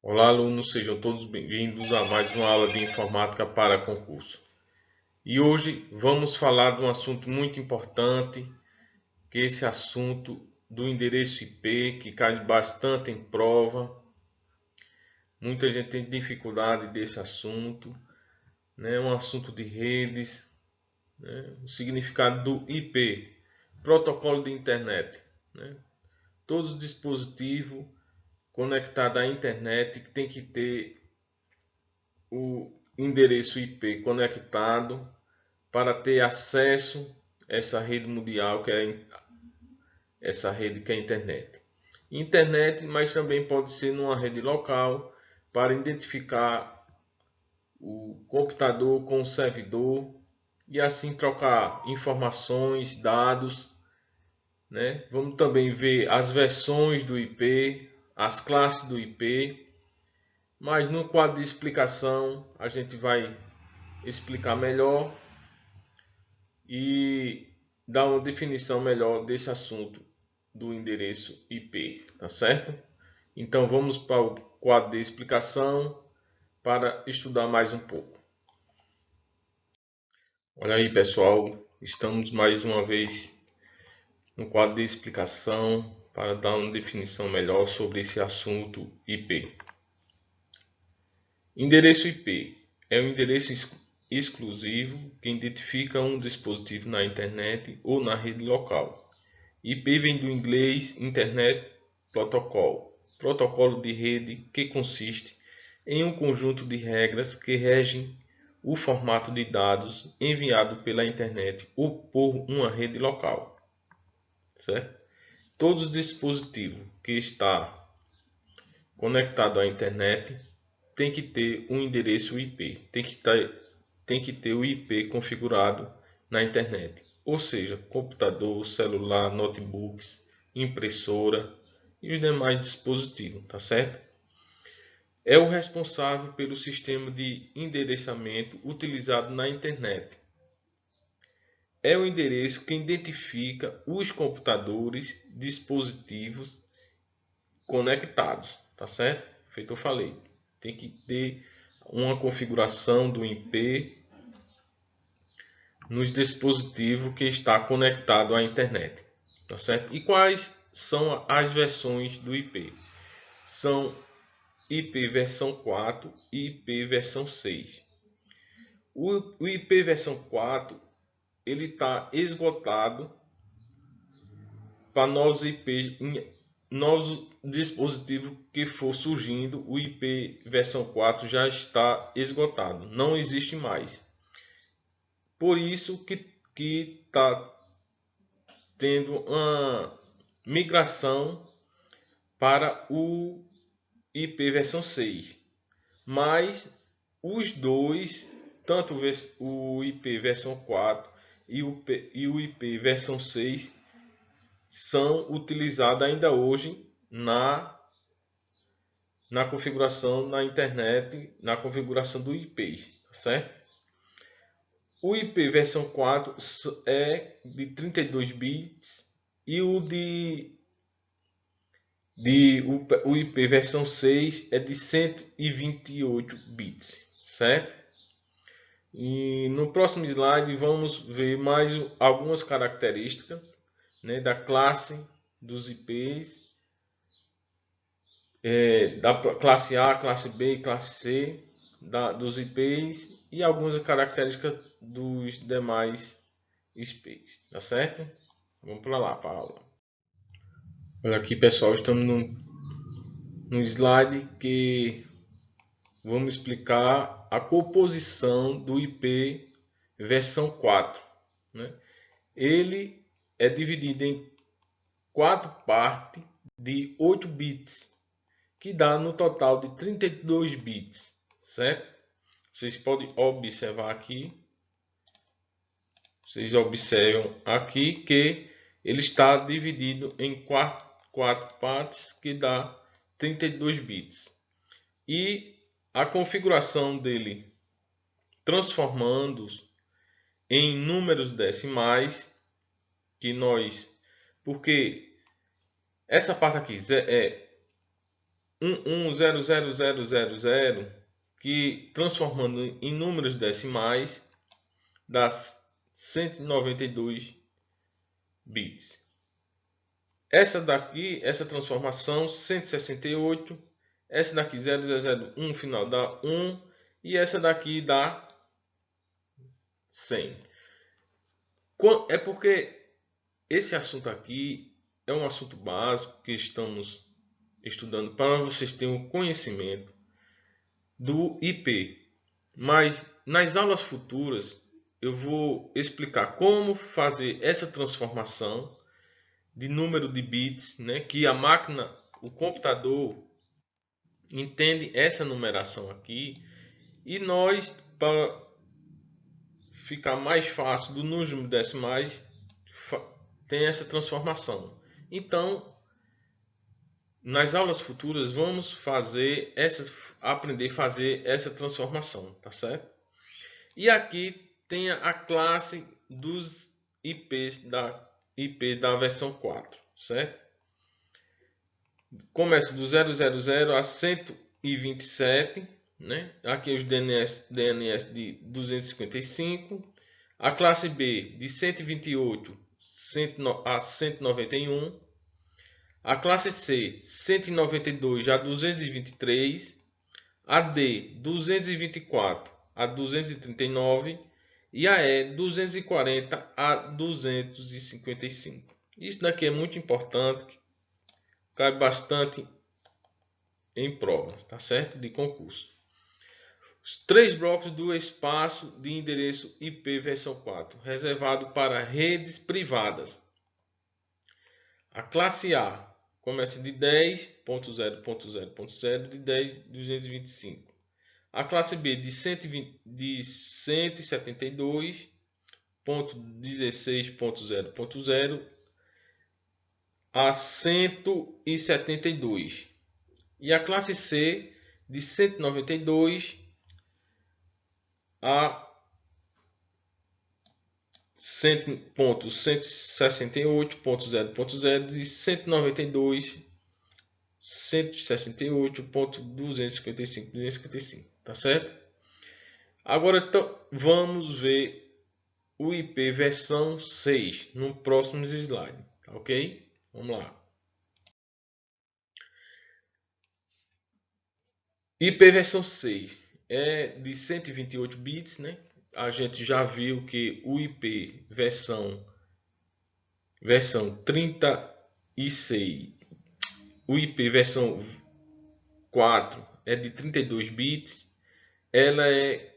Olá, alunos, sejam todos bem-vindos a mais uma aula de informática para concurso. E hoje vamos falar de um assunto muito importante, que é esse assunto do endereço IP, que cai bastante em prova. Muita gente tem dificuldade desse assunto, né? Um assunto de redes, né? O significado do IP, protocolo de internet, né? Todos os dispositivos conectados à internet tem que ter o endereço IP conectado para ter acesso a essa rede mundial essa rede que é a internet. Internet, mas também pode ser numa rede local para identificar o computador com o servidor e assim trocar informações, dados, né? Vamos também ver as versões do IP, as classes do IP, mas no quadro de explicação a gente vai explicar melhor e dar uma definição melhor desse assunto do endereço IP, tá certo? Então vamos para o quadro de explicação para estudar mais um pouco. Olha aí, pessoal, estamos mais uma vez no quadro de explicação para dar uma definição melhor sobre esse assunto IP. Endereço IP é um endereço exclusivo que identifica um dispositivo na internet ou na rede local. IP vem do inglês Internet Protocol, protocolo de rede que consiste em um conjunto de regras que regem o formato de dados enviado pela internet ou por uma rede local, certo? Todos os dispositivos que está conectado à internet tem que ter um endereço IP, tem que ter o IP configurado na internet, ou seja, computador, celular, notebooks, impressora e os demais dispositivos, tá certo? É o responsável pelo sistema de endereçamento utilizado na internet. É o endereço que identifica os computadores, dispositivos conectados, tá certo? Feito eu falei, tem que ter uma configuração do IP nos dispositivos que está conectado à internet, tá certo? E quais são as versões do IP? São IP versão 4 e IP versão 6. O IP versão 4 ele está esgotado para novos IPs, novos dispositivos que for surgindo. O IP versão 4 já está esgotado, não existe mais. Por isso que está tendo uma migração para o IP versão 6. Mas os dois, tanto o IP versão 4 e o IP versão 6, são utilizados ainda hoje na configuração na internet, na configuração do IP, certo? O IP versão 4 é de 32 bits e o IP versão 6 é de 128 bits, certo? E no próximo slide vamos ver mais algumas características, né, da classe dos IPs, da classe A, classe B e classe C, dos IPs e algumas características dos demais IPs, tá certo? Vamos para lá, para a aula. Olha aqui, pessoal, estamos no slide que vamos explicar a composição do IP versão 4, né? Ele é dividido em 4 partes de 8 bits, que dá no total de 32 bits, certo? Vocês podem observar aqui, vocês observam aqui que ele está dividido em 4 partes, que dá 32 bits. E a configuração dele, transformando-os em números decimais, que porque essa parte aqui é 110000, que transformando em números decimais dá 192 bits. Essa daqui, essa transformação 168, essa daqui 0001 final dá 1 e essa daqui dá 100. É porque esse assunto aqui é um assunto básico que estamos estudando para vocês terem um conhecimento do IP. Mas nas aulas futuras eu vou explicar como fazer essa transformação de número de bits, né, que a máquina, o computador entende essa numeração aqui, e nós, para ficar mais fácil do número decimais, tem essa transformação. Então, nas aulas futuras vamos aprender a fazer essa transformação, tá certo? E aqui tem a classe dos IPs da versão 4, certo? Começa do 000 a 127, né? Aqui os DNS de 255, a classe B de 128 a 191, a classe C 192 a 223, a D 224 a 239 e a E 240 a 255. Isso daqui é muito importante, cai bastante em provas, tá certo? De concurso. Os 3 blocos do espaço de endereço IP versão 4, reservado para redes privadas. A classe A começa de 10.0.0.0 de 10.225. A classe B de 172.16.0.0 a 172. E a classe C de 192 a 100.168.0.0 de 192 168.255, tá certo? Agora então, vamos ver o IP versão 6 no próximo slide, tá ok? Vamos lá. IP versão 6 é de 128 bits, né? A gente já viu que o IP versão 36, o IP versão 4 é de 32 bits. Ela é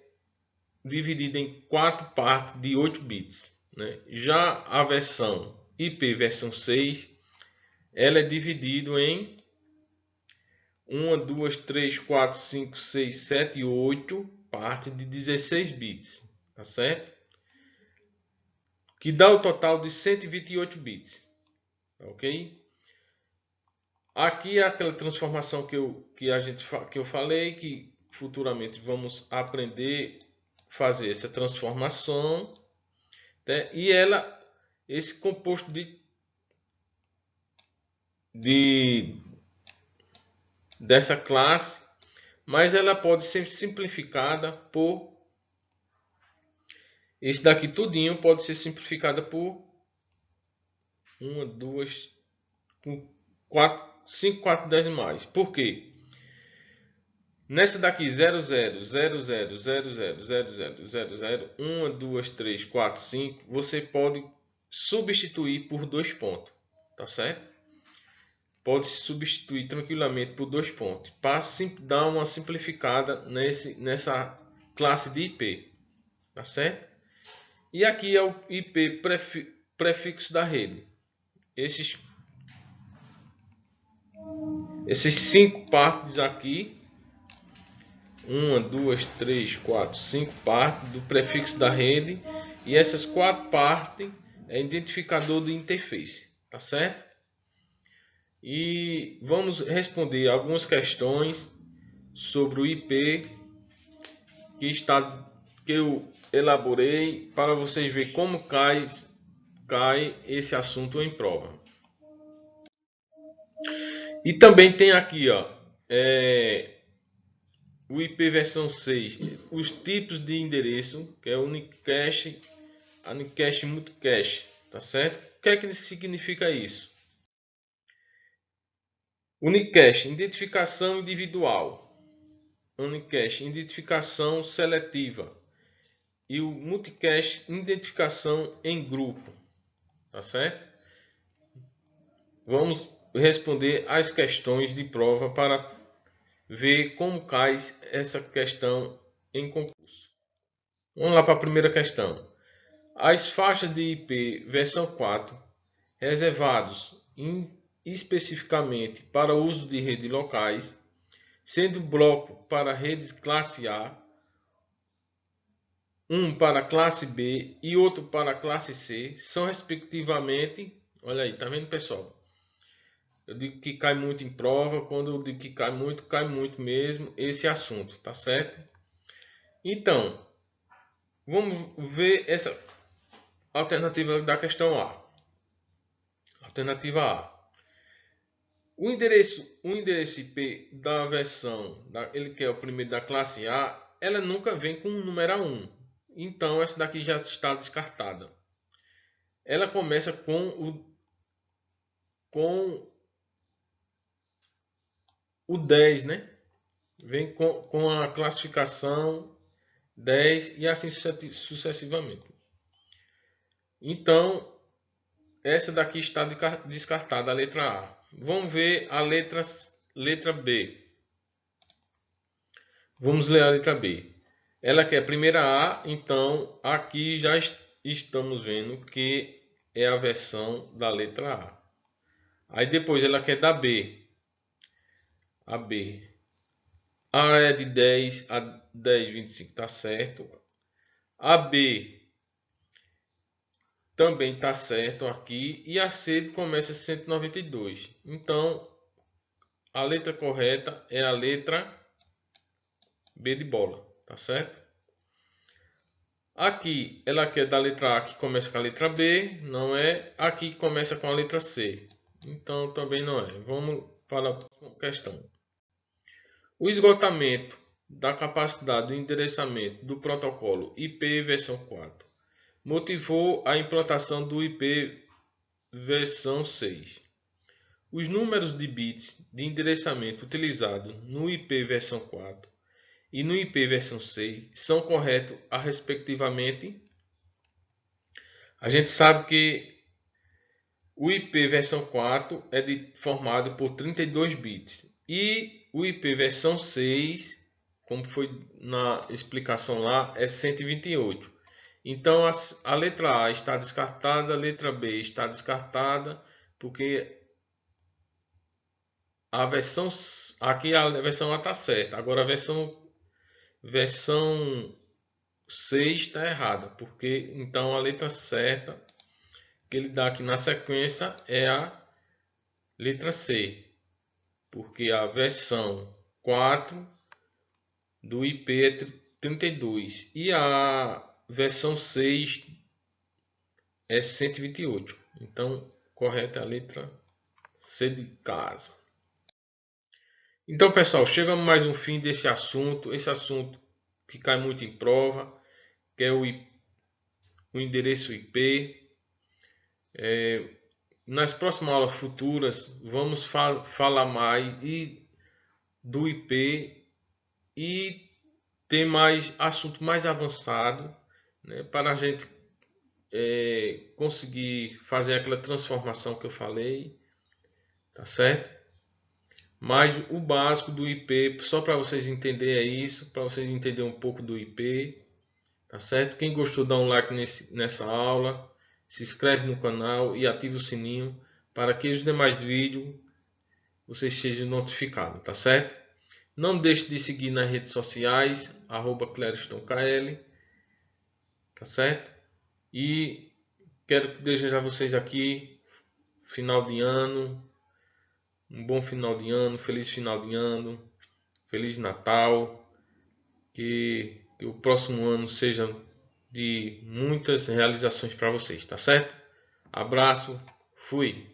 dividida em 4 partes de 8 bits, né? Já a versão IP versão 6, ela é dividida em 1, 2, 3, 4, 5, 6, 7 e 8 partes de 16 bits, tá certo? Que dá o total de 128 bits, ok? Aqui é aquela transformação que eu falei, que futuramente vamos aprender a fazer essa transformação, né? E esse composto dessa classe, mas ela pode ser simplificada por esse daqui tudinho pode ser simplificada por 1, 2, 4, 5 quartos decimais. Por quê? Nessa daqui 00, 00, 00, 00, 00, 1, 2, 3, 4, 5, você pode substituir por 2 pontos, tá certo? Pode se substituir tranquilamente por 2 pontos, para dar uma simplificada nessa classe de IP, tá certo? E aqui é o IP prefixo da rede. Esses 5 partes aqui, 1, 2, 3, 4, 5 partes do prefixo da rede, e essas 4 partes é identificador de interface, tá certo? E vamos responder algumas questões sobre o IP que eu elaborei para vocês verem como cai esse assunto em prova. E também tem aqui, ó, o IP versão 6, os tipos de endereço, que é o Unicast, Unicast e Multicast, tá certo? O que é que significa isso? Unicast, identificação individual. Unicast, identificação seletiva. E o Multicast, identificação em grupo, tá certo? Vamos responder as questões de prova para ver como cai essa questão em concurso. Vamos lá para a primeira questão. As faixas de IP versão 4, reservados especificamente para uso de redes locais, sendo bloco para redes classe A, um para classe B e outro para classe C, são respectivamente, olha aí, tá vendo, pessoal? Eu digo que cai muito em prova, quando eu digo que cai muito mesmo esse assunto, tá certo? Então, vamos ver essa alternativa da questão A. Alternativa A. O endereço IP da versão, ele que é o primeiro da classe A, ela nunca vem com o número 1. Então, essa daqui já está descartada. Ela começa com o 10, né? Vem com a classificação 10 e assim sucessivamente. Então, essa daqui está descartada, a letra A. Vamos ver a letra B. Vamos ler a letra B. Ela quer a primeira A, então aqui já estamos vendo que é a versão da letra A. Aí depois ela quer da B. A B. A é de 10 a 10,25, tá certo. A B também está certo aqui. E a C começa em 192. Então, a letra correta é a letra B de bola. Tá certo? Aqui, ela quer da letra A que começa com a letra B. Não é. Aqui que começa com a letra C. Então, também não é. Vamos para a próxima questão. O esgotamento da capacidade do endereçamento do protocolo IP versão 4 motivou a implantação do IP versão 6. Os números de bits de endereçamento utilizados no IP versão 4 e no IP versão 6 são corretos respectivamente. A gente sabe que o IP versão 4 é formado por 32 bits e o IP versão 6, como foi na explicação lá, é 128. Então a letra A está descartada, a letra B está descartada, porque a versão aqui a versão A está certa. Agora a versão 6 está errada, porque então a letra certa que ele dá aqui na sequência é a letra C, porque a versão 4 do IP é 32 e a versão 6 é 128. Então, correta é a letra C de casa. Então, pessoal, chegamos a mais um fim desse assunto. Esse assunto que cai muito em prova, que é o endereço IP. Nas próximas aulas futuras, vamos falar mais do IP e ter mais assunto mais avançado, né, para a gente conseguir fazer aquela transformação que eu falei, tá certo? Mas o básico do IP, só para vocês entenderem, é isso, para vocês entenderem um pouco do IP, tá certo? Quem gostou, dá um like nessa aula, se inscreve no canal e ativa o sininho para que os demais vídeos vocês sejam notificados, tá certo? Não deixe de seguir nas redes sociais, @cleriston_kl, tá certo? E quero desejar a vocês aqui final de ano, um bom final de ano, feliz final de ano, feliz Natal, que o próximo ano seja de muitas realizações para vocês, tá certo? Abraço, fui!